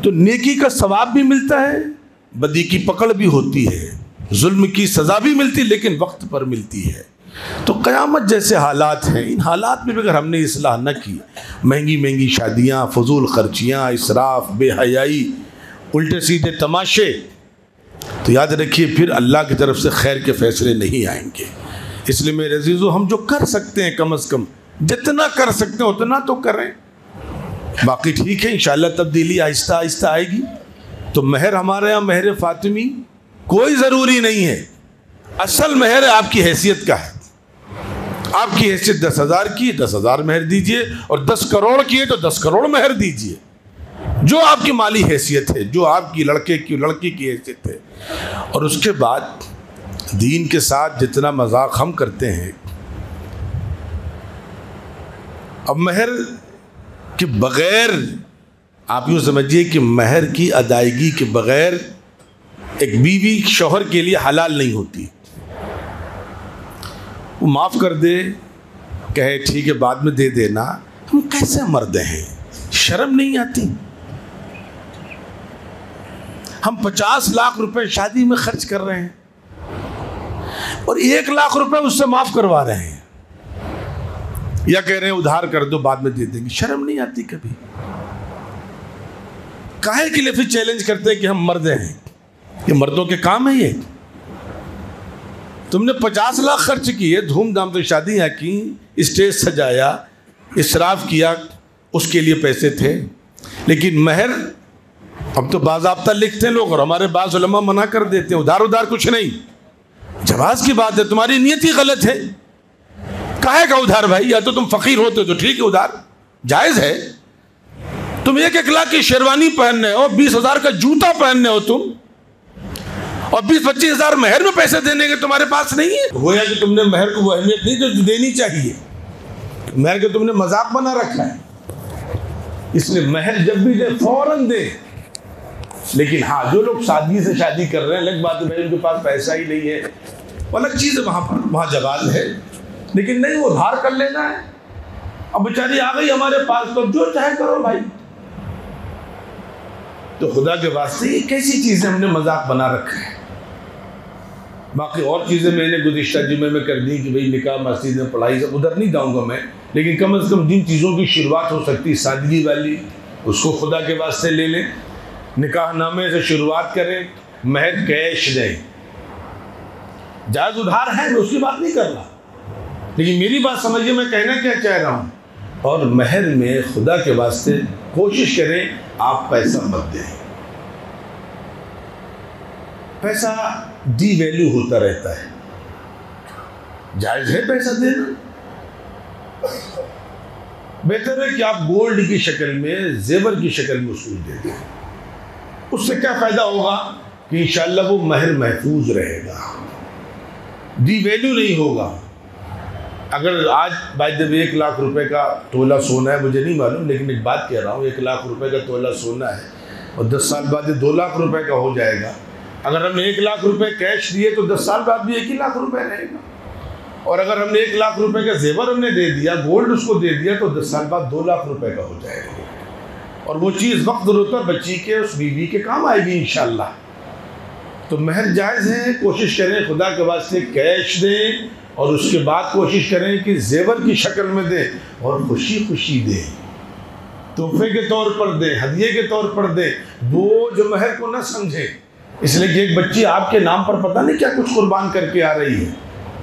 تو نیکی کا ثواب بھی ملتا ہے، بدی کی پکڑ بھی ہوتی ہے، ظلم کی سزا بھی ملتی، لیکن وقت پر ملتی ہے۔ تو قیامت جیسے حالات ہیں، ان حالات میں بھی اگر ہم نے اصلاح نہ کی، مہنگی مہنگی شادیاں، فضول خرچیاں، اسراف، بے حیائی، الٹے سیدھے تماشے، تو یاد رکھیے پھر اللہ کی طرف سے خیر کے فیصلے نہیں آئیں گے۔ اس لیے میرے عزیزو، ہم جو کر سکتے ہیں کم از کم جتنا کر سکتے ہیں اتنا تو کریں، باقی ٹھیک ہے انشاءاللہ تبدیلی آہستہ آہستہ آئے گی۔ تو مہر ہمارے یہاں مہر فاطمی کوئی ضروری نہیں ہے، اصل مہر آپ کی حیثیت کا ہے۔ آپ کی حیثیت 10,000 کی، 10,000 مہر دیجئے، اور 10 کروڑ کی ہے تو 10 کروڑ مہر دیجئے، جو آپ کی مالی حیثیت ہے، جو آپ کی لڑکے کی لڑکی کی حیثیت ہے۔ اور اس کے بعد دین کے ساتھ جتنا مذاق ہم کرتے ہیں، اب مہر کے بغیر آپ یوں سمجھیے کہ مہر کی ادائیگی کے بغیر ایک بیوی شوہر کے لیے حلال نہیں ہوتی۔ وہ معاف کر دے، کہے ٹھیک ہے بعد میں دے دینا، ہم کیسے مرد ہیں، شرم نہیں آتی؟ ہم 50 لاکھ روپے شادی میں خرچ کر رہے ہیں اور 1 لاکھ روپے اس سے معاف کروا رہے ہیں، یا کہہ رہے ہیں ادھار کر دو بعد میں دے دیں گے۔ شرم نہیں آتی کبھی؟ کاہے کے لیے پھر چیلنج کرتے ہیں کہ ہم مرد ہیں؟ یہ مردوں کے کام ہے؟ یہ تم نے 50 لاکھ خرچ کیے، دھوم دھام سے شادیاں کی، اسٹیج سجایا، اسراف کیا، اس کے لیے پیسے تھے، لیکن مہر اب تو باضابطہ لکھتے ہیں لوگ، اور ہمارے بعض علماء منع کر دیتے ہیں، ادھار کچھ نہیں۔ جواز کی بات ہے، تمہاری نیت ہی غلط ہے۔ کاہے کا ادھار بھائی؟ یا تو تم فقیر ہوتے تو ٹھیک ہے ادھار جائز ہے، تم 1 لاکھ کی شیروانی پہننے ہو، 20,000 کا جوتا پہننے ہو تم، اور 20-25 ہزار مہر میں پیسے دینے کے تمہارے پاس نہیں ہے۔ گویا کہ تم نے مہر کو وہ اہمیت نہیں جو دینی چاہیے، مہر کے تم نے مذاق بنا رکھا ہے۔ اس لیے مہر جب بھی دے فوراً دے، لیکن ہاں جو لوگ سادگی سے شادی کر رہے ہیں، الگ بات ہے بھائی ان کے پاس پیسہ ہی نہیں ہے، الگ چیز ہے، وہاں جواز ہے، لیکن نہیں وہ ادھار کر لینا ہے۔ اب بیچاری آ گئی ہمارے پاس تو جو چاہے کرو بھائی۔ تو خدا کے واسطے یہ کیسی چیزیں ہم نے مذاق بنا رکھا ہے۔ باقی اور چیزیں میں نے گزشتہ جمعے میں کر دی کہ بھئی نکاح مسجد میں پڑھائی، سب ادھر نہیں جاؤں گا میں، لیکن کم از کم جن چیزوں کی شروعات ہو سکتی سادگی والی، اس کو خدا کے واسطے لے لیں۔ نکاح نامے سے شروعات کریں، مہر کیش دیں، جائز ادھار ہے، میں اس کی بات نہیں کر رہا، لیکن میری بات سمجھیے میں کہنا کیا چاہ رہا ہوں۔ اور مہر میں خدا کے واسطے کوشش کریں آپ پیسہ مت دیں، پیسہ ڈی ویلیو ہوتا رہتا ہے، جائز ہے پیسہ دینا، بہتر ہے کہ آپ گولڈ کی شکل میں، زیور کی شکل میں اس کو دے دیں۔ اس سے کیا فائدہ ہوگا کہ انشاءاللہ وہ مہر محفوظ رہے گا، ڈی ویلیو نہیں ہوگا۔ اگر آج بائی جب 1 لاکھ روپے کا تولہ سونا ہے، مجھے نہیں معلوم، لیکن ایک بات کہہ رہا ہوں، 1 لاکھ روپے کا تولہ سونا ہے اور 10 سال بعد یہ 2 لاکھ روپے کا ہو جائے گا۔ اگر ہم نے 1 لاکھ روپے کیش دیے تو 10 سال بعد بھی 1 ہی لاکھ روپے رہے گا، اور اگر ہم نے 1 لاکھ روپے کا زیور ہم نے دے دیا، گولڈ اس کو دے دیا، تو 10 سال بعد 2 لاکھ روپے کا ہو جائے گا، اور وہ چیز وقت ضرورت ہے بچی کے، اس بیوی کے کام آئے گی انشاءاللہ۔ تو مہر جائز ہے، کوشش کریں خدا کے واسطے کیش دیں، اور اس کے بعد کوشش کریں کہ زیور کی شکل میں دیں، اور خوشی خوشی دیں، تحفے کے طور پر دیں، ہدیے کے طور پر دیں، بوجھ مہر کو نہ سمجھیں۔ اس لیے کہ ایک بچی آپ کے نام پر پتہ نہیں کیا کچھ قربان کر کے آ رہی ہے،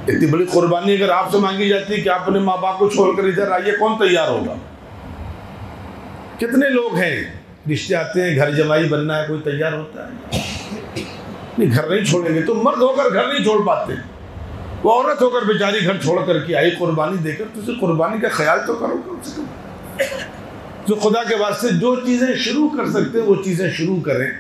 اتنی بڑی قربانی اگر آپ سے مانگی جاتی ہے کہ آپ اپنے ماں باپ کو چھوڑ کر ادھر آئیے، کون تیار ہوگا؟ کتنے لوگ ہیں رشتے آتے ہیں، گھر جمائی بننا ہے، کوئی تیار ہوتا ہے؟ نہیں، گھر نہیں چھوڑیں گے۔ تم مرد ہو کر گھر نہیں چھوڑ پاتے، وہ عورت ہو کر بیچاری گھر چھوڑ کر کے آئی قربانی دے کر، تو اسے قربانی کا خیال تو کرو کم سے کم۔ تو خدا کے واسطے جو چیزیں شروع کر سکتے ہیں وہ چیزیں شروع کریں۔